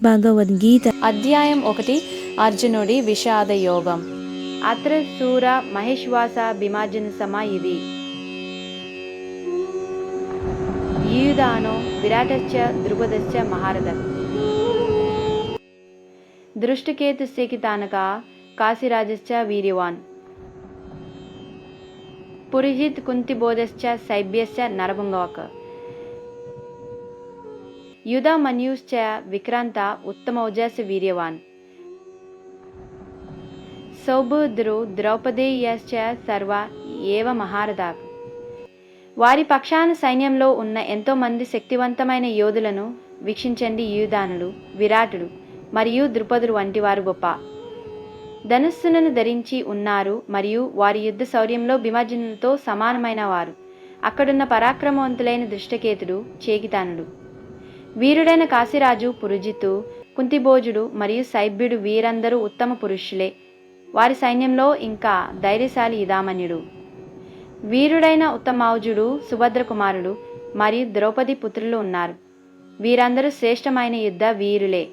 భగవద్గీత అధ్యాయం 1 అర్జునుడి విషాద యోగం. అత్ర శూర మహేశ్వాస భీమార్జున సమా ఇది యూదానో విరాటశ్చ ద్రుపదశ్చ మహారథ దృష్టకేతుశ్చేకితానక కాశీరాజశ్చ వీర్యవాన్ పురిహిత్ కుంతిబోధశ్చ సైభ్యశ్చ నరపుంగవక్ యుధామన్యుశ్చ విక్రాంత ఉత్తమౌజస్ వీర్యవాన్ సౌభద్రో ద్రౌపదేయశ్చ సర్వ ఏవ మహారథాక్. వారి పక్షాన సైన్యంలో ఉన్న ఎంతో మంది శక్తివంతమైన యోధులను వీక్షించండి. యూదానుడు, విరాటుడు మరియు ద్రుపదుడు వంటి వారు గొప్ప ధనుస్సులను ధరించి ఉన్నారు మరియు వారి యుద్ధ శౌర్యంలో భీమార్జునులతో సమానమైన వారు. అక్కడున్న పరాక్రమవంతులైన దృష్టకేతుడు, చేకితానుడు, వీరుడైన కాశీరాజు, పురుజిత్తు, కుంతిభోజుడు మరియు సైభ్యుడు వీరందరూ ఉత్తమ పురుషులే. వారి సైన్యంలో ఇంకా ధైర్యశాలి యుధామన్యుడు, వీరుడైన ఉత్తమౌజుడు, సుభద్ర కుమారుడు మరియు ద్రౌపది పుత్రులు ఉన్నారు. వీరందరూ శ్రేష్టమైన యుద్ధ వీరులే.